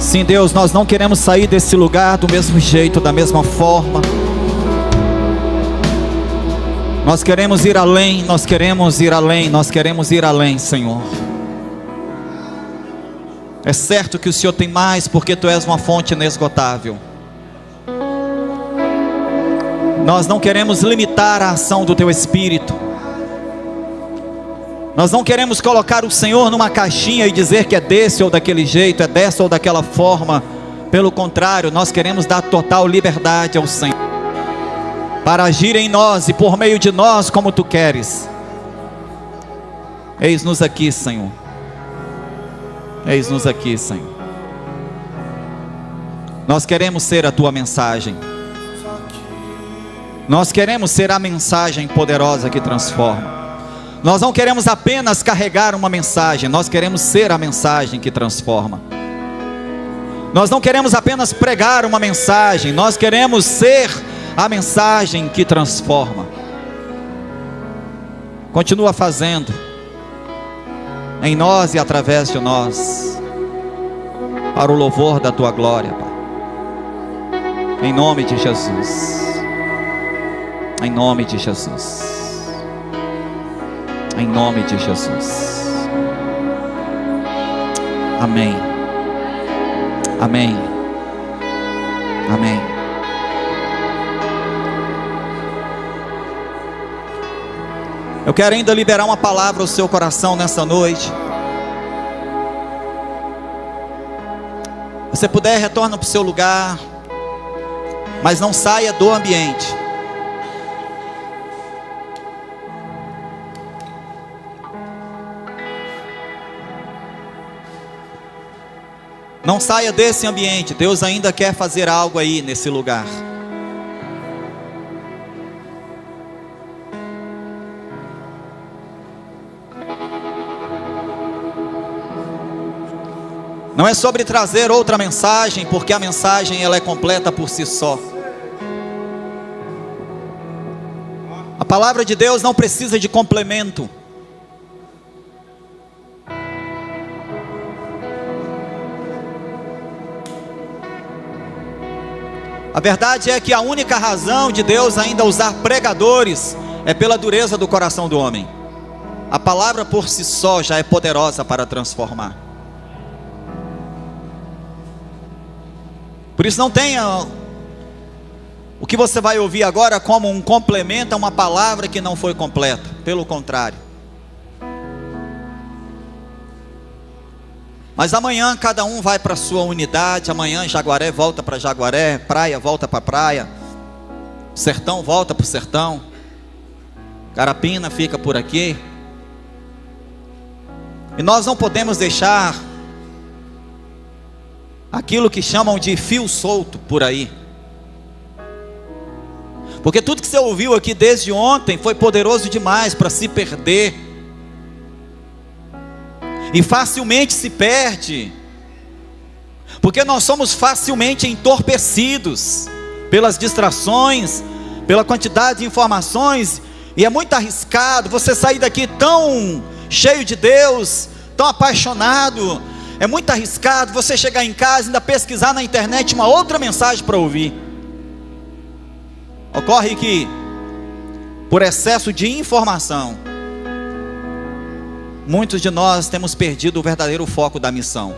Sim, Deus, nós não queremos sair desse lugar do mesmo jeito, da mesma forma. Nós queremos ir além, nós queremos ir além, nós queremos ir além, Senhor. É certo que o Senhor tem mais, porque Tu és uma fonte inesgotável. Nós não queremos limitar a ação do Teu Espírito. Nós não queremos colocar o Senhor numa caixinha e dizer que é desse ou daquele jeito, é dessa ou daquela forma. Pelo contrário, nós queremos dar total liberdade ao Senhor, para agir em nós e por meio de nós como Tu queres. Eis-nos aqui, Senhor. Eis-nos aqui, Senhor. Nós queremos ser a Tua mensagem. Nós queremos ser a mensagem poderosa que transforma. Nós não queremos apenas carregar uma mensagem, nós queremos ser a mensagem que transforma. Nós não queremos apenas pregar uma mensagem, nós queremos ser a mensagem que transforma. Continua fazendo em nós e através de nós, para o louvor da Tua glória, Pai. Em nome de Jesus. Em nome de Jesus. Em nome de Jesus. Amém. Amém. Amém. Eu quero ainda liberar uma palavra ao seu coração nessa noite. Se você puder, retorna para o seu lugar, mas não saia do ambiente. Não saia desse ambiente. Deus ainda quer fazer algo aí nesse lugar. Não é sobre trazer outra mensagem, porque a mensagem ela é completa por si só. A palavra de Deus não precisa de complemento. A verdade é que a única razão de Deus ainda usar pregadores é pela dureza do coração do homem. A palavra por si só já é poderosa para transformar. Por isso não tenha o que você vai ouvir agora como um complemento a uma palavra que não foi completa. Pelo contrário. Mas amanhã cada um vai para a sua unidade. Amanhã Jaguaré volta para Jaguaré, Praia volta para Praia, Sertão volta para o Sertão, Carapina fica por aqui. E nós não podemos deixar aquilo que chamam de fio solto por aí. Porque tudo que você ouviu aqui desde ontem foi poderoso demais para se perder. E facilmente se perde, porque nós somos facilmente entorpecidos pelas distrações, pela quantidade de informações, e é muito arriscado você sair daqui tão cheio de Deus, tão apaixonado. É muito arriscado você chegar em casa e ainda pesquisar na internet uma outra mensagem para ouvir. Ocorre que, por excesso de informação, muitos de nós temos perdido o verdadeiro foco da missão.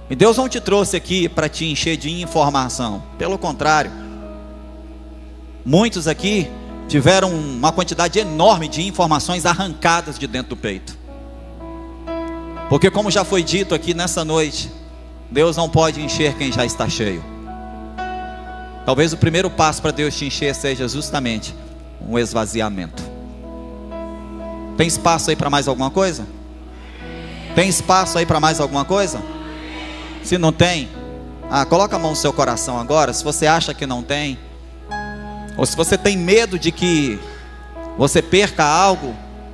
E Deus não te trouxe aqui para te encher de informação. Pelo contrário, muitos aqui tiveram uma quantidade enorme de informações arrancadas de dentro do peito. Porque como já foi dito aqui nessa noite, Deus não pode encher quem já está cheio. Talvez o primeiro passo para Deus te encher seja justamente um esvaziamento. Tem espaço aí para mais alguma coisa? Tem espaço aí para mais alguma coisa? Se não tem, coloca a mão no seu coração agora. Se você acha que não tem, ou se você tem medo de que você perca algo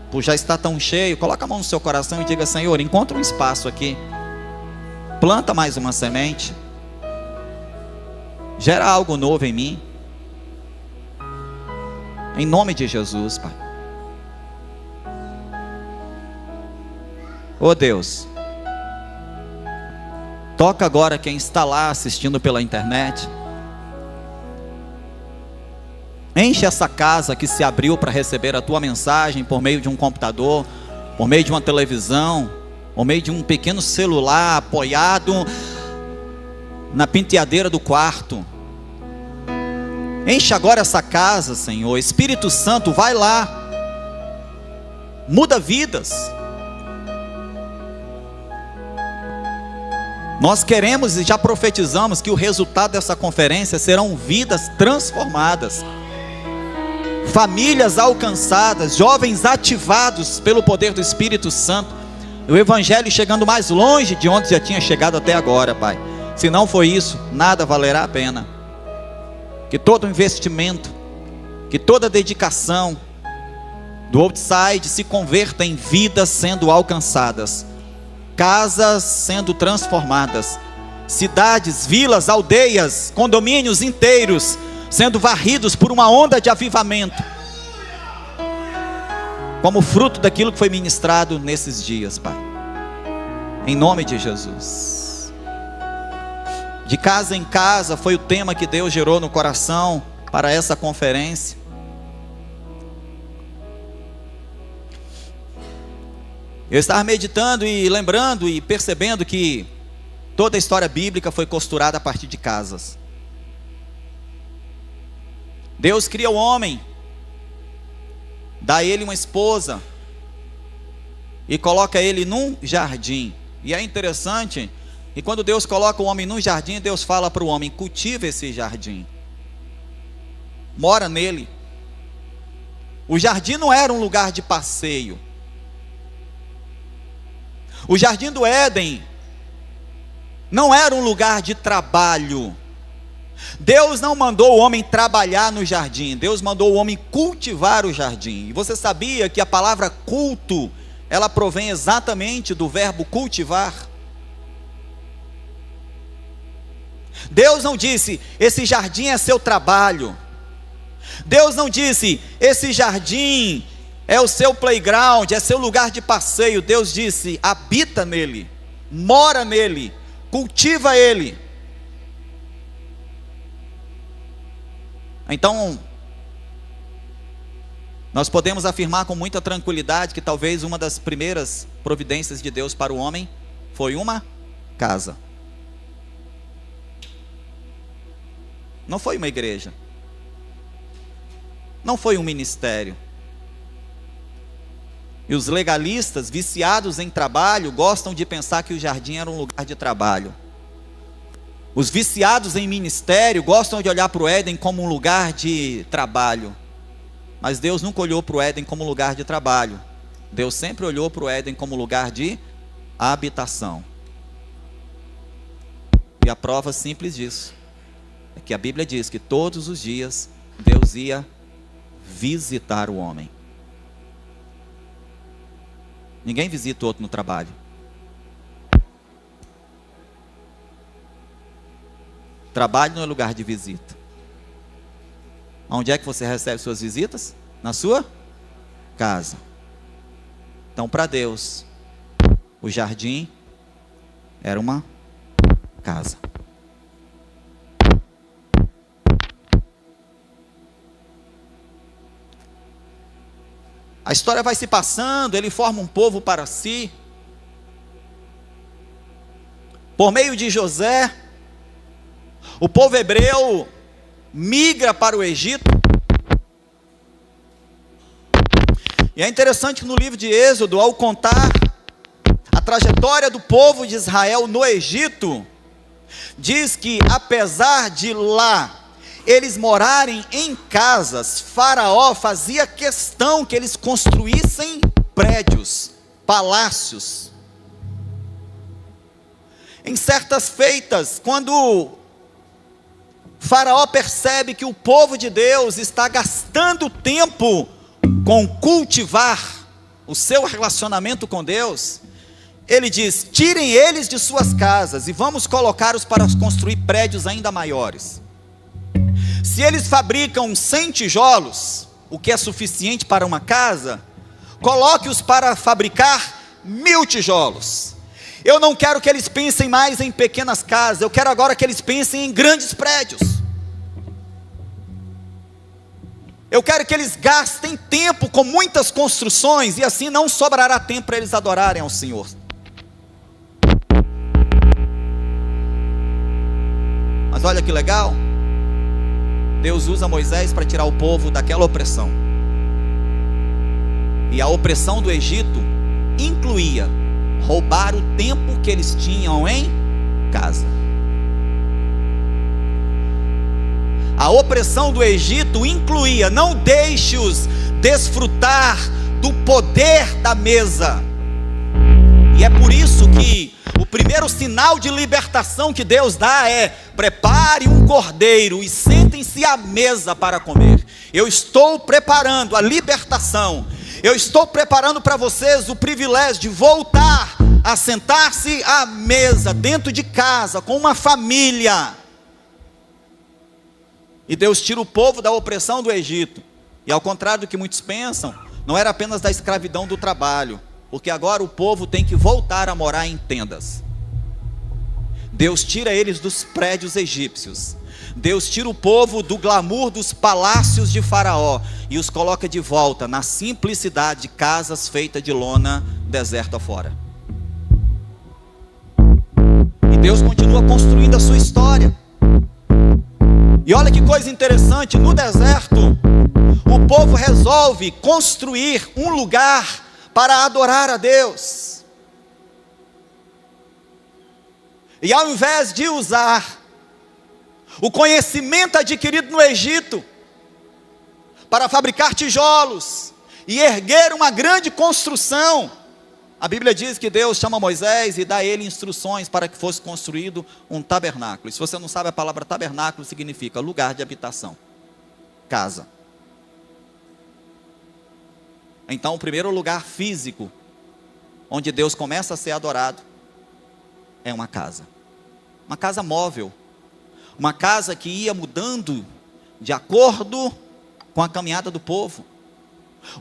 por já estar tão cheio, coloca a mão no seu coração e diga: Senhor, encontra um espaço aqui, planta mais uma semente, gera algo novo em mim, em nome de Jesus, Pai. Oh Deus, Toca agora quem está lá assistindo pela internet. Enche essa casa que se abriu para receber a tua mensagem por meio de um computador, por meio de uma televisão, por meio de um pequeno celular apoiado na penteadeira do quarto. Enche agora essa casa, Senhor. Espírito Santo, vai lá. Muda vidas. Nós queremos e já profetizamos que o resultado dessa conferência serão vidas transformadas, famílias alcançadas, jovens ativados pelo poder do Espírito Santo, o Evangelho chegando mais longe de onde já tinha chegado até agora, Pai. Se não for isso, nada valerá a pena. Que todo investimento, que toda dedicação do Outside se converta em vidas sendo alcançadas, casas sendo transformadas, cidades, vilas, aldeias, condomínios inteiros sendo varridos por uma onda de avivamento, como fruto daquilo que foi ministrado nesses dias, Pai, em nome de Jesus. De casa em casa foi o tema que Deus gerou no coração para essa conferência. Eu estava meditando e lembrando e percebendo que toda a história bíblica foi costurada a partir de casas. Deus cria o homem, dá a ele uma esposa e coloca ele num jardim. E é interessante que quando Deus coloca o homem num jardim, Deus fala para o homem: cultiva esse jardim, mora nele. O jardim não era um lugar de passeio. O jardim do Éden não era um lugar de trabalho. Deus não mandou o homem trabalhar no jardim, Deus mandou o homem cultivar o jardim. E você sabia que a palavra culto, ela provém exatamente do verbo cultivar? Deus não disse: esse jardim é seu trabalho. Deus não disse: esse jardim é o seu playground, é seu lugar de passeio. Deus disse: habita nele, mora nele, cultiva ele. Então, nós podemos afirmar com muita tranquilidade que talvez uma das primeiras providências de Deus para o homem foi uma casa. Não foi uma igreja, não foi um ministério. E os legalistas, viciados em trabalho, gostam de pensar que o jardim era um lugar de trabalho. Os viciados em ministério gostam de olhar para o Éden como um lugar de trabalho. Mas Deus nunca olhou para o Éden como um lugar de trabalho. Deus sempre olhou para o Éden como lugar de habitação. E a prova simples disso é que a Bíblia diz que todos os dias Deus ia visitar o homem. Ninguém visita o outro no trabalho. Trabalho não é lugar de visita. Onde é que você recebe suas visitas? Na sua casa. Então, para Deus, o jardim era uma casa. A história vai se passando, ele forma um povo para si. Por meio de José, o povo hebreu migra para o Egito. E é interessante que no livro de Êxodo, ao contar a trajetória do povo de Israel no Egito, diz que apesar de lá eles morarem em casas, Faraó fazia questão que eles construíssem prédios, palácios. Em certas feitas, quando Faraó percebe que o povo de Deus está gastando tempo com cultivar o seu relacionamento com Deus, ele diz: tirem eles de suas casas e vamos colocá-los para construir prédios ainda maiores. Se eles fabricam 100 tijolos, o que é suficiente para uma casa, coloque-os para fabricar 1000 tijolos. Eu não quero que eles pensem mais em pequenas casas, eu quero agora que eles pensem em grandes prédios. Eu quero que eles gastem tempo com muitas construções, e assim não sobrará tempo para eles adorarem ao Senhor. Mas olha que legal, Deus usa Moisés para tirar o povo daquela opressão. E a opressão do Egito incluía roubar o tempo que eles tinham em casa. A opressão do Egito incluía: não deixe-os desfrutar do poder da mesa. E é por isso que o primeiro sinal de libertação que Deus dá é: prepare um cordeiro e sentem-se à mesa para comer. Eu estou preparando a libertação. Eu estou preparando para vocês o privilégio de voltar a sentar-se à mesa, dentro de casa, com uma família. E Deus tira o povo da opressão do Egito. E ao contrário do que muitos pensam, não era apenas da escravidão do trabalho, porque agora o povo tem que voltar a morar em tendas. Deus tira eles dos prédios egípcios. Deus tira o povo do glamour dos palácios de Faraó e os coloca de volta na simplicidade de casas feitas de lona, deserto afora. E Deus continua construindo a sua história. E olha que coisa interessante, no deserto, o povo resolve construir um lugar para adorar a Deus. E ao invés de usar o conhecimento adquirido no Egito para fabricar tijolos e erguer uma grande construção, a Bíblia diz que Deus chama Moisés e dá a ele instruções para que fosse construído um tabernáculo. E se você não sabe, a palavra tabernáculo significa lugar de habitação, casa. Então, o primeiro lugar físico onde Deus começa a ser adorado é uma casa móvel, uma casa que ia mudando de acordo com a caminhada do povo,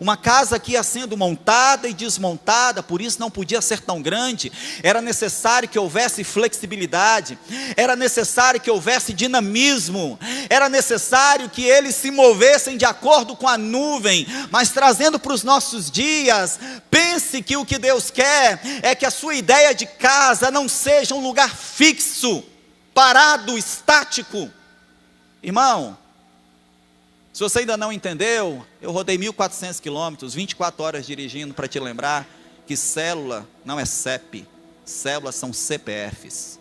uma casa que ia sendo montada e desmontada, por isso não podia ser tão grande. Era necessário que houvesse flexibilidade, era necessário que houvesse dinamismo, era necessário que eles se movessem de acordo com a nuvem. Mas trazendo para os nossos dias, pense que o que Deus quer é que a sua ideia de casa não seja um lugar fixo, parado, estático. Irmão, se você ainda não entendeu, eu rodei 1.400 quilômetros, 24 horas dirigindo para te lembrar que célula não é CEP, células são CPFs.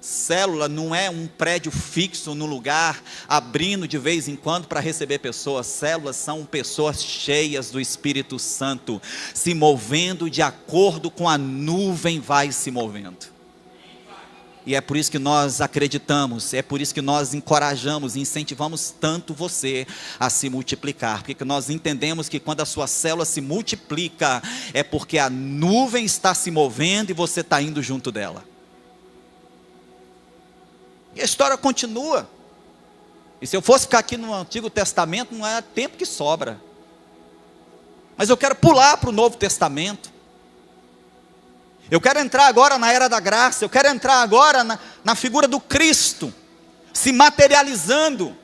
Célula não é um prédio fixo no lugar, abrindo de vez em quando para receber pessoas. Células são pessoas cheias do Espírito Santo, se movendo de acordo com a nuvem vai se movendo. E é por isso que nós acreditamos, é por isso que nós encorajamos e incentivamos tanto você a se multiplicar. Porque nós entendemos que quando a sua célula se multiplica, é porque a nuvem está se movendo e você está indo junto dela. E a história continua. E se eu fosse ficar aqui no Antigo Testamento, não é tempo que sobra. Mas eu quero pular para o Novo Testamento. Eu quero entrar agora na era da graça, eu quero entrar agora na figura do Cristo, se materializando,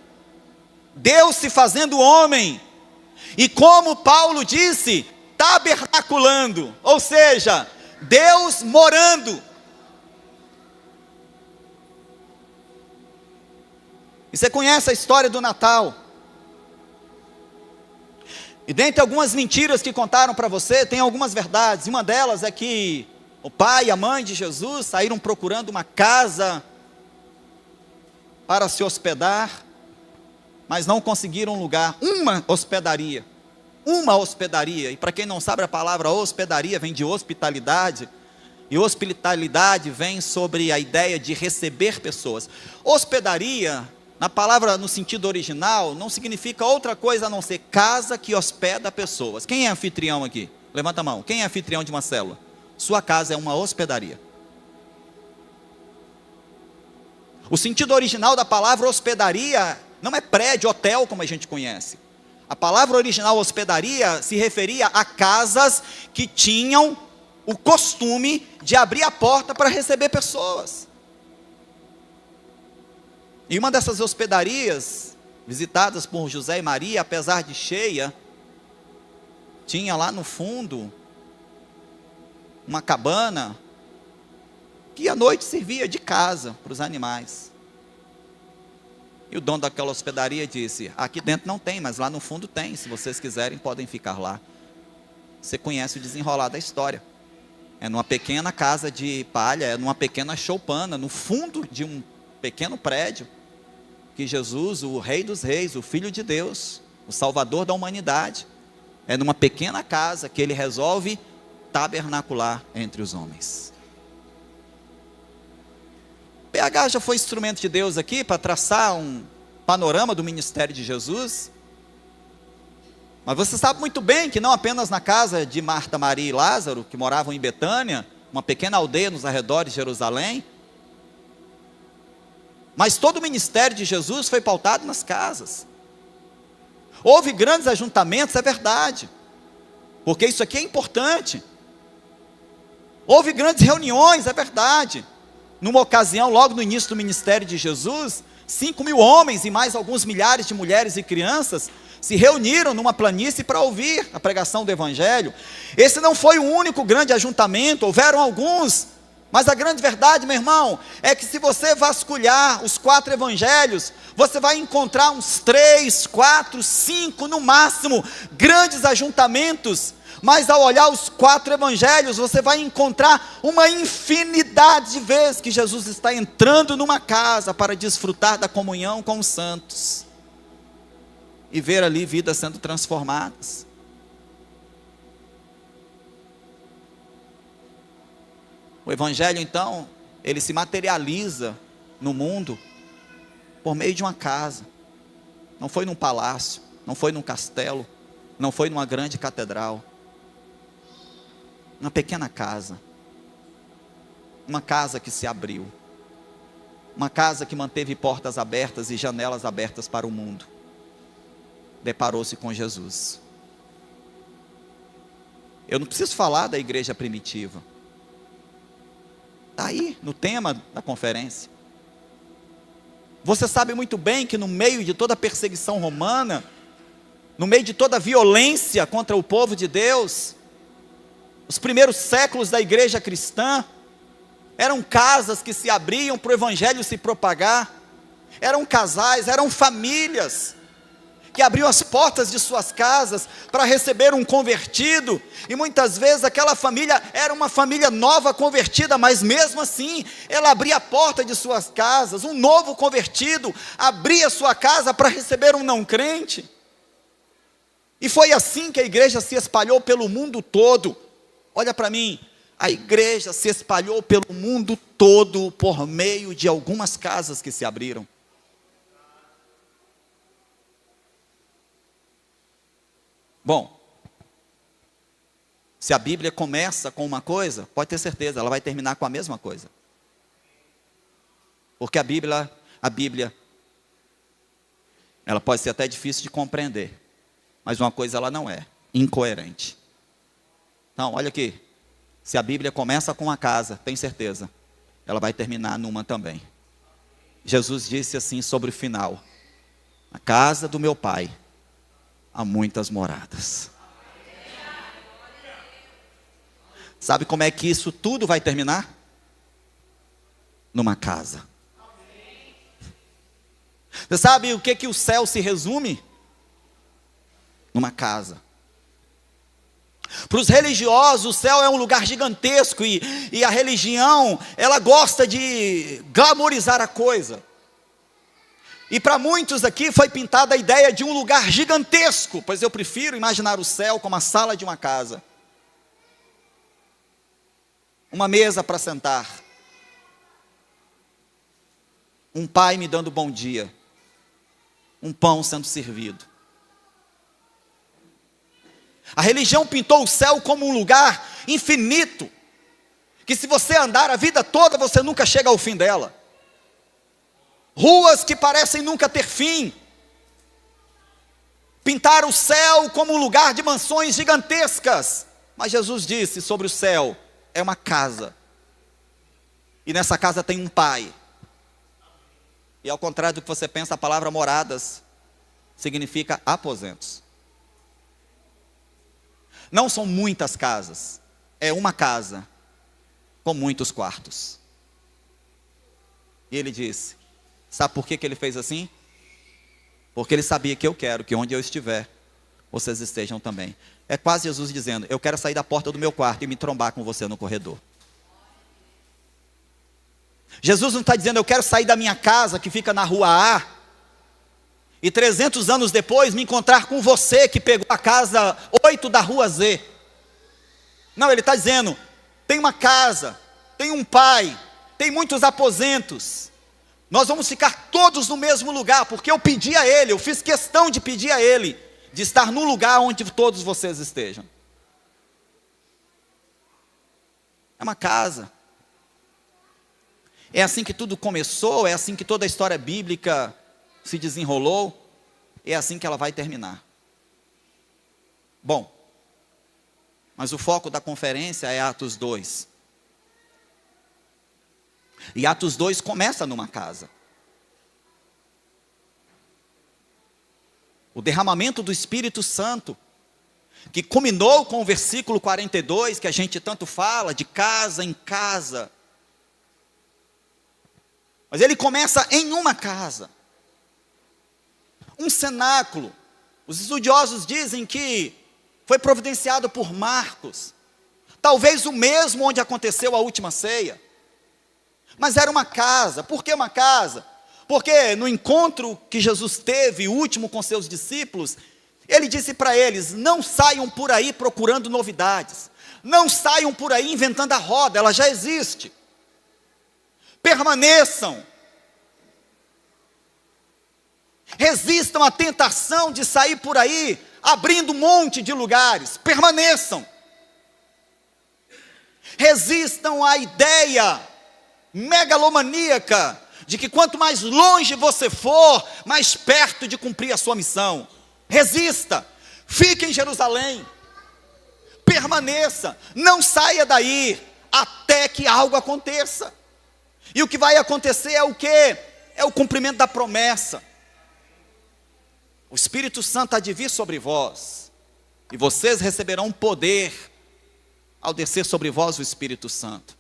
Deus se fazendo homem, e como Paulo disse, tabernaculando, ou seja, Deus morando. E você conhece a história do Natal, e dentre algumas mentiras que contaram para você, tem algumas verdades. Uma delas é que o pai e a mãe de Jesus saíram procurando uma casa para se hospedar, mas não conseguiram lugar. Uma hospedaria, e para quem não sabe, a palavra hospedaria vem de hospitalidade, e hospitalidade vem sobre a ideia de receber pessoas. Hospedaria, na palavra no sentido original, não significa outra coisa a não ser casa que hospeda pessoas. Quem é anfitrião aqui? Levanta a mão. Quem é anfitrião de uma célula? Sua casa é uma hospedaria. O sentido original da palavra hospedaria não é prédio, hotel, como a gente conhece. A palavra original hospedaria se referia a casas que tinham o costume de abrir a porta para receber pessoas. E uma dessas hospedarias, visitadas por José e Maria, apesar de cheia, tinha lá no fundo uma cabana que à noite servia de casa para os animais. E o dono daquela hospedaria disse: aqui dentro não tem, mas lá no fundo tem, se vocês quiserem podem ficar lá. Você conhece o desenrolar da história. É numa pequena casa de palha, é numa pequena choupana, no fundo de um pequeno prédio, que Jesus, o Rei dos Reis, o Filho de Deus, o Salvador da humanidade, é numa pequena casa que ele resolve tabernacular entre os homens. PH já foi instrumento de Deus aqui para traçar um panorama do ministério de Jesus. Mas você sabe muito bem que não apenas na casa de Marta, Maria e Lázaro, que moravam em Betânia, uma pequena aldeia nos arredores de Jerusalém, mas todo o ministério de Jesus foi pautado nas casas. Houve grandes ajuntamentos, é verdade, porque isso aqui é importante. Houve grandes reuniões, é verdade. Numa ocasião, logo no início do ministério de Jesus, 5.000 homens e mais alguns milhares de mulheres e crianças se reuniram numa planície para ouvir a pregação do Evangelho. Esse não foi o único grande ajuntamento, houveram alguns, mas a grande verdade, meu irmão, é que se você vasculhar os 4 evangelhos, você vai encontrar uns 3, 4, 5 no máximo, grandes ajuntamentos. Mas ao olhar os 4 evangelhos, você vai encontrar uma infinidade de vezes que Jesus está entrando numa casa para desfrutar da comunhão com os santos e ver ali vidas sendo transformadas. O evangelho então, ele se materializa no mundo por meio de uma casa. Não foi num palácio, não foi num castelo, não foi numa grande catedral. Uma pequena casa, uma casa que se abriu, uma casa que manteve portas abertas e janelas abertas para o mundo, deparou-se com Jesus. Eu não preciso falar da igreja primitiva, está aí no tema da conferência. Você sabe muito bem que no meio de toda a perseguição romana, no meio de toda a violência contra o povo de Deus, os primeiros séculos da igreja cristã, eram casas que se abriam para o evangelho se propagar, eram casais, eram famílias, que abriam as portas de suas casas para receber um convertido, e muitas vezes aquela família era uma família nova convertida, mas mesmo assim, ela abria a porta de suas casas, um novo convertido, abria sua casa para receber um não crente, e foi assim que a igreja se espalhou pelo mundo todo. Olha para mim, a igreja se espalhou pelo mundo todo por meio de algumas casas que se abriram. Bom, se a Bíblia começa com uma coisa, pode ter certeza, ela vai terminar com a mesma coisa. Porque a Bíblia, ela pode ser até difícil de compreender, mas uma coisa ela não é: incoerente. Então, olha aqui, se a Bíblia começa com uma casa, tem certeza, ela vai terminar numa também. Jesus disse assim sobre o final: na casa do meu Pai há muitas moradas. Sabe como é que isso tudo vai terminar? Numa casa. Você sabe o que o céu se resume? Numa casa. Para os religiosos, o céu é um lugar gigantesco e a religião, ela gosta de glamorizar a coisa. E para muitos aqui foi pintada a ideia de um lugar gigantesco, pois eu prefiro imaginar o céu como a sala de uma casa. Uma mesa para sentar. Um pai me dando bom dia. Um pão sendo servido. A religião pintou o céu como um lugar infinito, que se você andar a vida toda, você nunca chega ao fim dela. Ruas que parecem nunca ter fim. pintaram o céu como um lugar de mansões gigantescas. Mas Jesus disse sobre o céu: é uma casa. E nessa casa tem um pai. E ao contrário do que você pensa, a palavra moradas significa aposentos. Não são muitas casas, é uma casa com muitos quartos. E ele disse: sabe por que ele fez assim? Porque ele sabia que eu quero que onde eu estiver, vocês estejam também. É quase Jesus dizendo: eu quero sair da porta do meu quarto e me trombar com você no corredor. Jesus não está dizendo: eu quero sair da minha casa que fica na rua A, e 300 anos depois me encontrar com você que pegou a casa 8 da rua Z. Não, ele está dizendo: tem uma casa, tem um pai, tem muitos aposentos. Nós vamos ficar todos no mesmo lugar, porque eu pedi a ele, eu fiz questão de pedir a ele, de estar no lugar onde todos vocês estejam. É uma casa. É assim que tudo começou, é assim que toda a história bíblica se desenrolou, é assim que ela vai terminar. Bom, mas o foco da conferência é Atos 2. E Atos 2 começa numa casa. O derramamento do Espírito Santo, que culminou com o versículo 42, que a gente tanto fala, de casa em casa. Mas ele começa em uma casa. Um cenáculo. Os estudiosos dizem que foi providenciado por Marcos. Talvez o mesmo onde aconteceu a última ceia. Mas era uma casa. Por que uma casa? Porque no encontro que Jesus teve, o último com seus discípulos, ele disse para eles: não saiam por aí procurando novidades. Não saiam por aí inventando a roda, ela já existe. Permaneçam. Resistam à tentação de sair por aí abrindo um monte de lugares. Permaneçam. Resistam à ideia megalomaníaca de que quanto mais longe você for, mais perto de cumprir a sua missão. Resista. Fique em Jerusalém. Permaneça. Não saia daí até que algo aconteça. E o que vai acontecer é o quê? É o cumprimento da promessa. O Espírito Santo há de vir sobre vós, e vocês receberão poder ao descer sobre vós o Espírito Santo.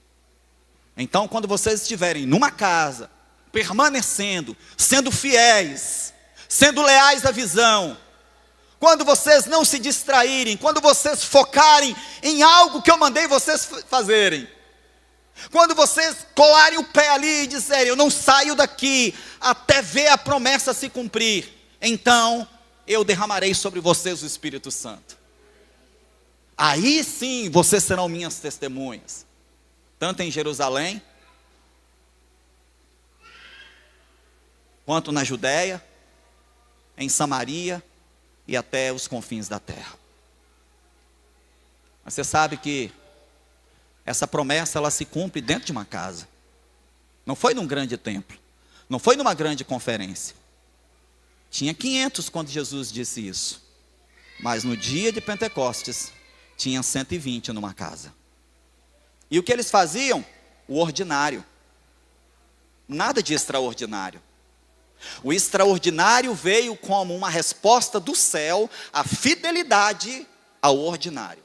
Então, quando vocês estiverem numa casa, permanecendo, sendo fiéis, sendo leais à visão, quando vocês não se distraírem, quando vocês focarem em algo que eu mandei vocês fazerem, quando vocês colarem o pé ali e disserem: eu não saio daqui até ver a promessa se cumprir, então eu derramarei sobre vocês o Espírito Santo. Aí sim vocês serão minhas testemunhas, tanto em Jerusalém, quanto na Judéia, em Samaria e até os confins da terra. Mas você sabe que essa promessa, ela se cumpre dentro de uma casa. Não foi num grande templo. Não foi numa grande conferência. Tinha 500 quando Jesus disse isso. Mas no dia de Pentecostes, tinha 120 numa casa. E o que eles faziam? O ordinário. Nada de extraordinário. O extraordinário veio como uma resposta do céu à fidelidade ao ordinário.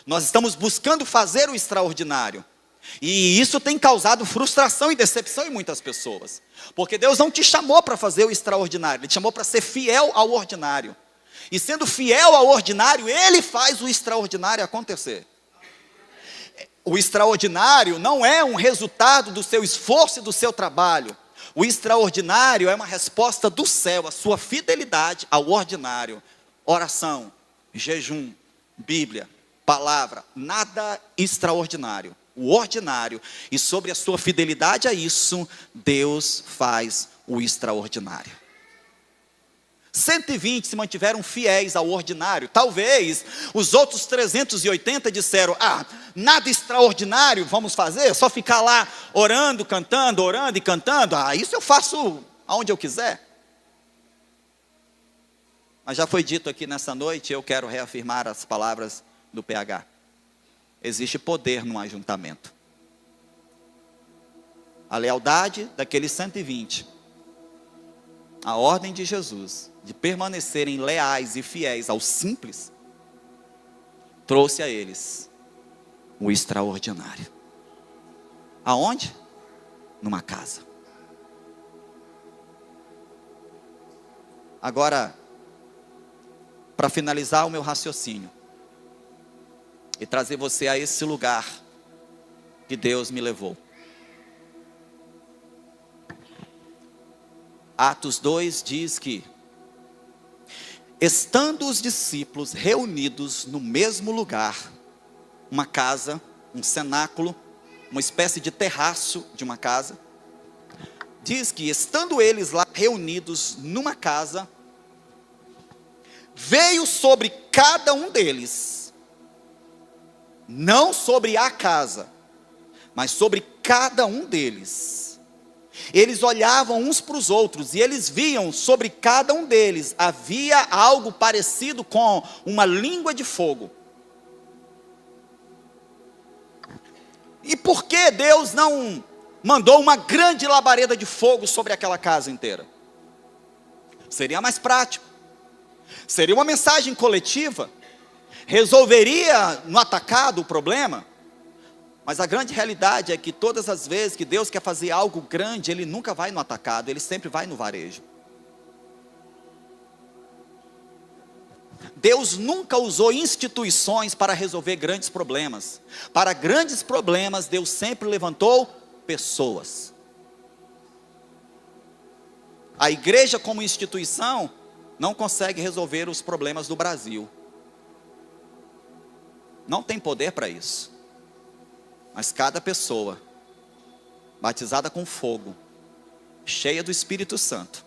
Nós estamos buscando fazer o extraordinário. E isso tem causado frustração e decepção em muitas pessoas. Porque Deus não te chamou para fazer o extraordinário. Ele te chamou para ser fiel ao ordinário. E sendo fiel ao ordinário, Ele faz o extraordinário acontecer. O extraordinário não é um resultado do seu esforço e do seu trabalho. O extraordinário é uma resposta do céu, a sua fidelidade ao ordinário. Oração, jejum, Bíblia, palavra, nada extraordinário. O ordinário, e sobre a sua fidelidade a isso, Deus faz o extraordinário. 120 se mantiveram fiéis ao ordinário. Talvez os outros 380 disseram: nada extraordinário vamos fazer, só ficar lá orando e cantando. Isso eu faço aonde eu quiser. Mas já foi dito aqui nessa noite, eu quero reafirmar as palavras do PH. Existe poder no ajuntamento. A lealdade daqueles 120, a ordem de Jesus, de permanecerem leais e fiéis ao simples, trouxe a eles o extraordinário. Aonde? Numa casa. Agora, para finalizar o meu raciocínio e trazer você a esse lugar que Deus me levou. Atos 2 diz que, estando os discípulos reunidos no mesmo lugar, uma casa, um cenáculo, uma espécie de terraço de uma casa, diz que estando eles lá reunidos numa casa, veio sobre cada um deles, não sobre a casa, mas sobre cada um deles. Eles olhavam uns para os outros e eles viam sobre cada um deles havia algo parecido com uma língua de fogo. E por que Deus não mandou uma grande labareda de fogo sobre aquela casa inteira? Seria mais prático. Seria uma mensagem coletiva. Resolveria no atacado o problema. Mas a grande realidade é que todas as vezes que Deus quer fazer algo grande, Ele nunca vai no atacado, Ele sempre vai no varejo. Deus nunca usou instituições para resolver grandes problemas. Para grandes problemas, Deus sempre levantou pessoas. A igreja como instituição não consegue resolver os problemas do Brasil. Não tem poder para isso. Mas cada pessoa, batizada com fogo, cheia do Espírito Santo,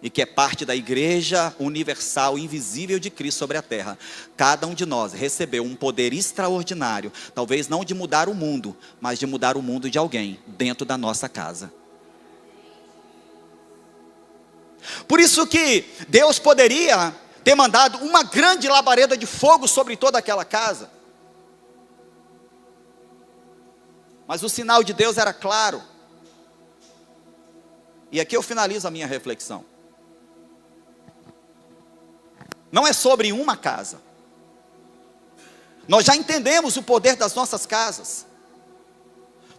e que é parte da igreja universal, invisível de Cristo sobre a terra, cada um de nós recebeu um poder extraordinário, talvez não de mudar o mundo, mas de mudar o mundo de alguém, dentro da nossa casa. Por isso que Deus poderia ter mandado uma grande labareda de fogo sobre toda aquela casa. Mas o sinal de Deus era claro. E aqui eu finalizo a minha reflexão. Não é sobre uma casa. Nós já entendemos o poder das nossas casas.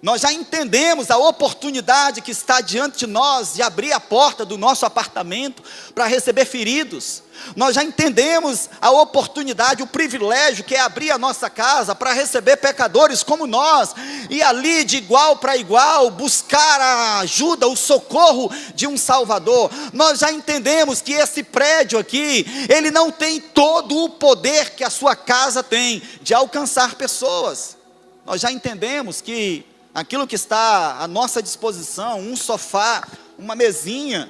Nós já entendemos a oportunidade que está diante de nós de abrir a porta do nosso apartamento para receber feridos. Nós já entendemos a oportunidade, o privilégio que é abrir a nossa casa para receber pecadores como nós. E ali de igual para igual buscar a ajuda, o socorro de um Salvador. Nós já entendemos que esse prédio aqui, ele não tem todo o poder que a sua casa tem de alcançar pessoas. Nós já entendemos que aquilo que está à nossa disposição, um sofá, uma mesinha,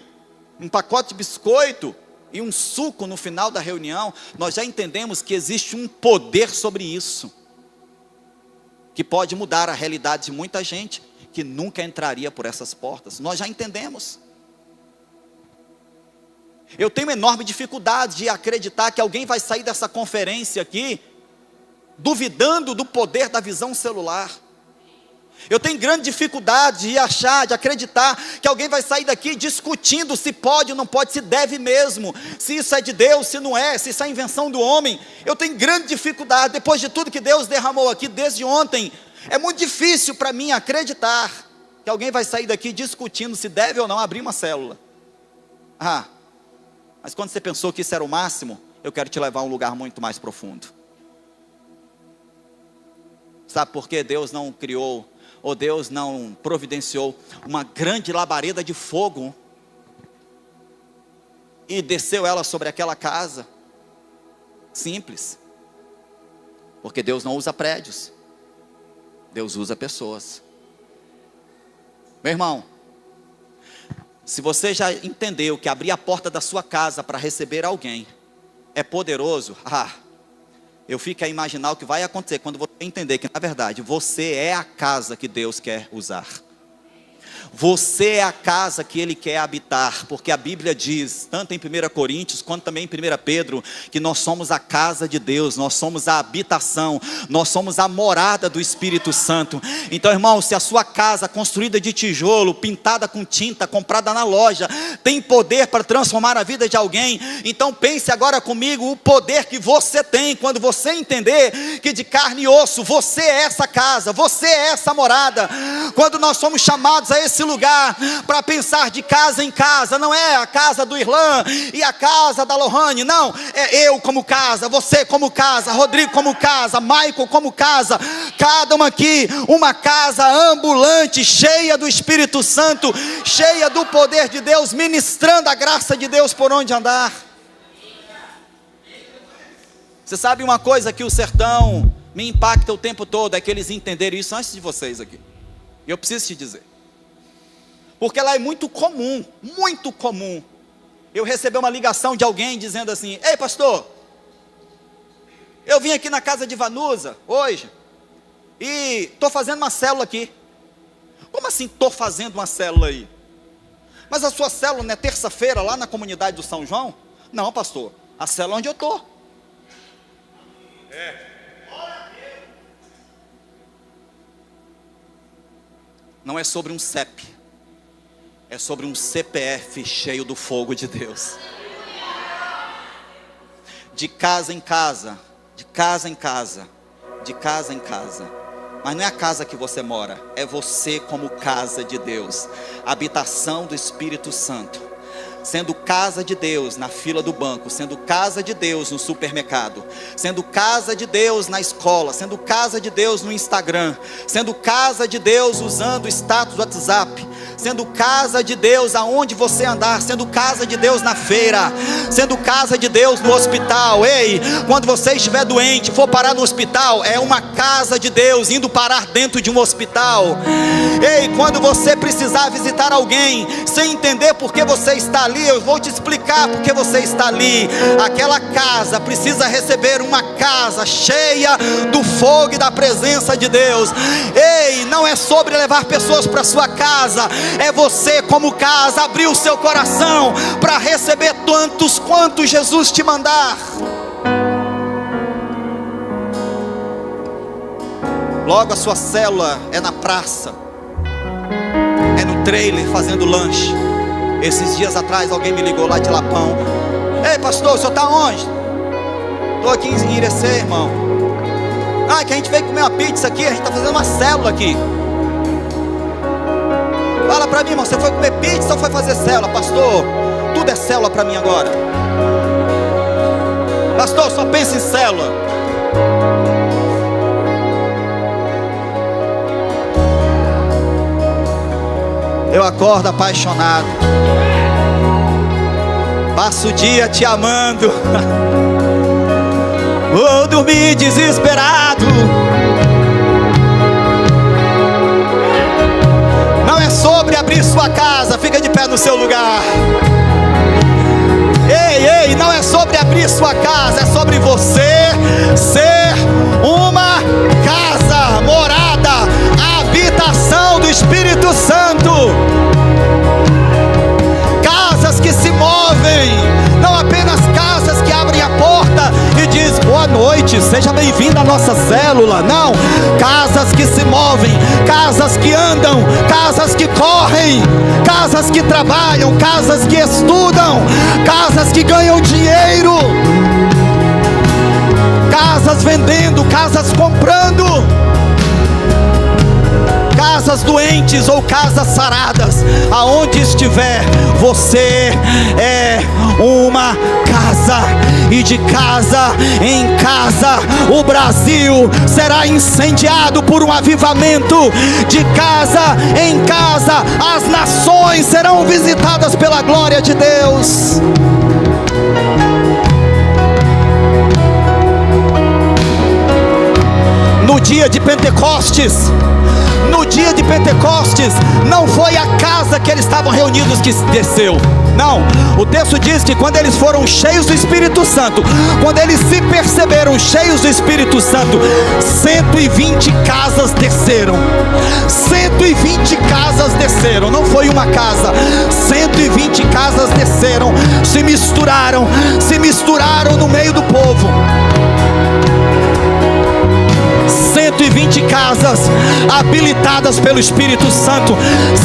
um pacote de biscoito e um suco no final da reunião, nós já entendemos que existe um poder sobre isso, que pode mudar a realidade de muita gente, que nunca entraria por essas portas. Nós já entendemos. Eu tenho enorme dificuldade de acreditar que alguém vai sair dessa conferência aqui, duvidando do poder da visão celular. Eu tenho grande dificuldade de achar, de acreditar que alguém vai sair daqui discutindo se pode ou não pode, se deve mesmo, se isso é de Deus, se não é, se isso é invenção do homem. Eu tenho grande dificuldade, depois de tudo que Deus derramou aqui desde ontem, é muito difícil para mim acreditar que alguém vai sair daqui discutindo se deve ou não abrir uma célula. Mas quando você pensou que isso era o máximo, eu quero te levar a um lugar muito mais profundo. Sabe por que Deus não criou, ou Deus não providenciou uma grande labareda de fogo e desceu ela sobre aquela casa? Simples. Porque Deus não usa prédios, Deus usa pessoas. Meu irmão, se você já entendeu que abrir a porta da sua casa para receber alguém é poderoso, eu fico a imaginar o que vai acontecer quando você entender que, na verdade, você é a casa que Deus quer usar. Você é a casa que Ele quer habitar, porque a Bíblia diz, tanto em 1 Coríntios, quanto também em 1 Pedro, que nós somos a casa de Deus, nós somos a habitação, nós somos a morada do Espírito Santo. Então, irmão, se a sua casa, construída de tijolo, pintada com tinta, comprada na loja, tem poder para transformar a vida de alguém, então pense agora comigo o poder que você tem, quando você entender que de carne e osso, você é essa casa, você é essa morada. Quando nós somos chamados a esse lugar, para pensar de casa em casa, não é a casa do Irlan e a casa da Lohane, não, é eu como casa, você como casa, Rodrigo como casa, Michael como casa, cada uma aqui, uma casa ambulante, cheia do Espírito Santo, cheia do poder de Deus, ministrando a graça de Deus por onde andar. Você sabe uma coisa que o sertão me impacta o tempo todo, é que eles entenderam isso antes de vocês aqui. Eu preciso te dizer, porque lá é muito comum, eu recebi uma ligação de alguém dizendo assim: ei pastor, eu vim aqui na casa de Vanusa hoje, e estou fazendo uma célula aqui. Como assim estou fazendo uma célula aí? Mas a sua célula não é terça-feira lá na comunidade do São João? Não pastor, a célula é onde eu estou. Não é sobre um CEP, é sobre um CPF cheio do fogo de Deus. De casa em casa, de casa em casa, de casa em casa. Mas não é a casa que você mora, é você como casa de Deus, habitação do Espírito Santo. Sendo casa de Deus na fila do banco, sendo casa de Deus no supermercado, sendo casa de Deus na escola, sendo casa de Deus no Instagram, sendo casa de Deus usando o status do WhatsApp, sendo casa de Deus aonde você andar, sendo casa de Deus na feira, sendo casa de Deus no hospital. Ei, quando você estiver doente, for parar no hospital, é uma casa de Deus indo parar dentro de um hospital. Ei, quando você precisar visitar alguém, sem entender por que você está ali, eu vou te explicar porque você está ali. Aquela casa precisa receber uma casa cheia do fogo e da presença de Deus. Ei, não é sobre levar pessoas para sua casa, é você como casa abrir o seu coração para receber tantos quanto Jesus te mandar. Logo a sua célula é na praça, é no trailer fazendo lanche. Esses dias atrás alguém me ligou lá de Lapão: ei pastor, o senhor está onde? Estou aqui em Irecê, irmão. Ah, que a gente veio comer uma pizza aqui, a gente está fazendo uma célula aqui. Fala para mim, irmão, você foi comer pizza ou foi fazer célula? Pastor, tudo é célula para mim agora. Pastor, só pensa em célula. Eu acordo apaixonado, passo o dia te amando, vou dormir desesperado. Não é sobre abrir sua casa, fica de pé no seu lugar. Ei, não é sobre abrir sua casa, é sobre você ser uma casa, morada, habitação do Espírito Santo. Casas que se movem, não apenas casas que abrem a porta e diz boa noite, seja bem-vindo à nossa célula. Não, casas que se movem, casas que andam, casas que correm, casas que trabalham, casas que estudam, casas que ganham dinheiro, casas vendendo, casas comprando, casas doentes ou casas saradas. Aonde estiver, você é uma casa, e de casa em casa o Brasil será incendiado por um avivamento. De casa em casa as nações serão visitadas pela glória de Deus. No dia de Pentecostes, não foi a casa que eles estavam reunidos que desceu. Não, o texto diz que quando eles foram cheios do Espírito Santo, quando eles se perceberam cheios do Espírito Santo, 120 casas desceram. 120 120 casas desceram, não foi uma casa, 120 casas desceram, se misturaram no meio do povo. 120 casas habilitadas pelo Espírito Santo,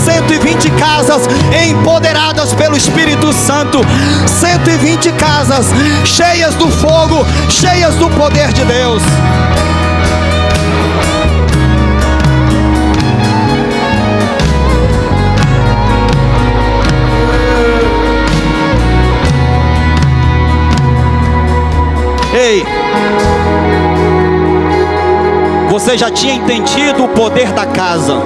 120 casas empoderadas pelo Espírito Santo, 120 casas cheias do fogo, cheias do poder de Deus. Ei, você já tinha entendido o poder da casa?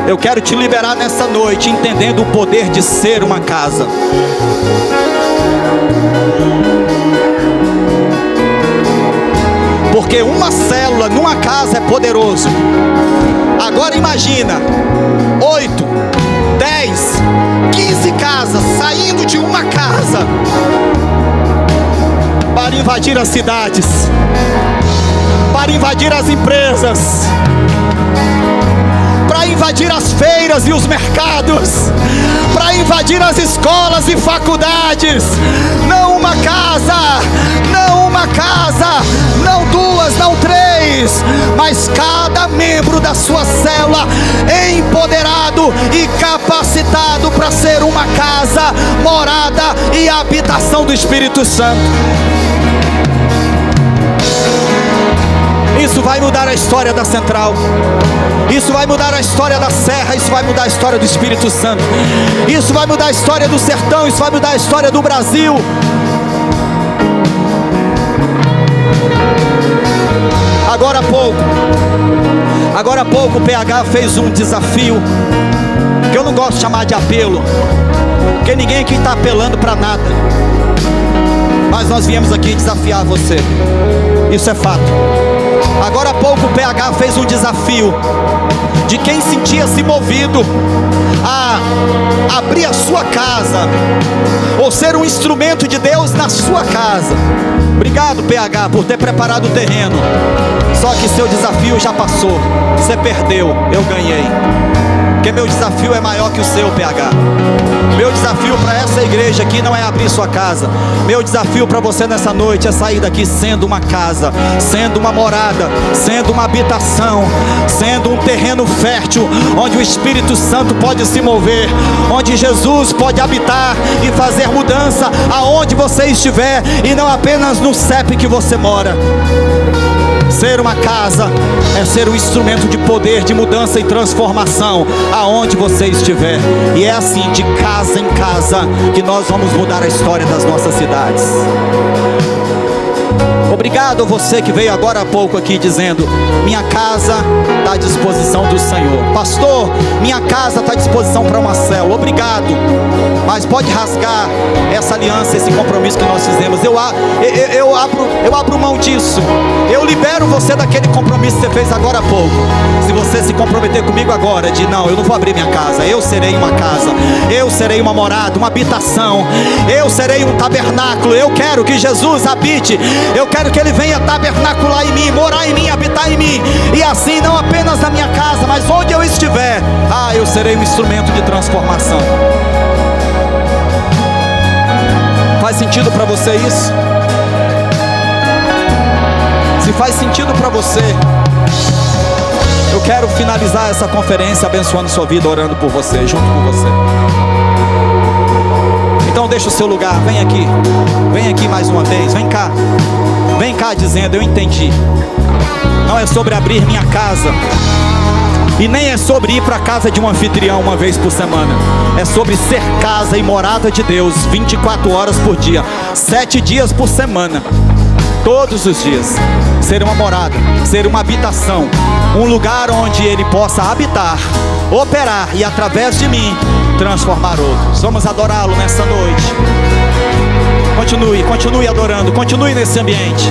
Eu quero te liberar nessa noite, entendendo o poder de ser uma casa. Porque uma célula numa casa é poderoso. Agora imagina 8, 10, 15 casas saindo de uma casa para invadir as cidades, para invadir as empresas, para invadir as feiras e os mercados, para invadir as escolas e faculdades. Não uma casa, não uma casa, não duas, não três, mas cada membro da sua célula empoderado e capacitado para ser uma casa, morada e habitação do Espírito Santo. Isso vai mudar a história da Central, isso vai mudar a história da Serra, isso vai mudar a história do Espírito Santo, isso vai mudar a história do sertão, isso vai mudar a história do Brasil. Agora há pouco o PH fez um desafio, que eu não gosto de chamar de apelo, porque ninguém aqui está apelando para nada, mas nós viemos aqui desafiar você, isso é fato. Agora há pouco o PH fez um desafio de quem sentia-se movido a abrir a sua casa, ou ser um instrumento de Deus na sua casa. Obrigado, PH, por ter preparado o terreno. Só que seu desafio já passou, você perdeu, eu ganhei. Porque meu desafio é maior que o seu, PH. Meu desafio para essa igreja aqui não é abrir sua casa. Meu desafio para você nessa noite é sair daqui sendo uma casa, sendo uma morada, sendo uma habitação, sendo um terreno fértil, onde o Espírito Santo pode se mover, onde Jesus pode habitar e fazer mudança aonde você estiver, e não apenas no CEP que você mora. Ser uma casa é ser um instrumento de poder, de mudança e transformação aonde você estiver. E é assim, de casa em casa, que nós vamos mudar a história das nossas cidades. Obrigado a você que veio agora há pouco aqui dizendo: minha casa está à disposição do Senhor. Pastor, minha casa está à disposição para uma célula. Obrigado, mas pode rasgar essa aliança, esse compromisso que nós fizemos. Eu abro mão disso. Eu libero você daquele compromisso que você fez agora há pouco. Se você se comprometer comigo agora, de não, eu não vou abrir minha casa, eu serei uma casa, eu serei uma morada, uma habitação, eu serei um tabernáculo. Eu quero que Jesus habite, eu quero que Ele venha tabernacular em mim, morar em mim, habitar em mim. E assim, não apenas na minha casa, mas onde eu estiver, eu serei um instrumento de transformação. Faz sentido para você isso? Se faz sentido para você, eu quero finalizar essa conferência abençoando sua vida, orando por você, junto com você. Então deixa o seu lugar, vem aqui mais uma vez, vem cá dizendo: eu entendi. Não é sobre abrir minha casa, e nem é sobre ir para a casa de um anfitrião uma vez por semana. É sobre ser casa e morada de Deus 24 horas por dia, 7 dias por semana, todos os dias. Ser uma morada, ser uma habitação, um lugar onde Ele possa habitar, operar e através de mim transformar outros. Vamos adorá-lo nessa noite. Continue adorando, continue nesse ambiente,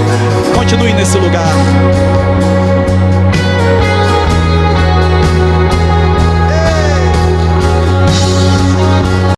continue nesse lugar.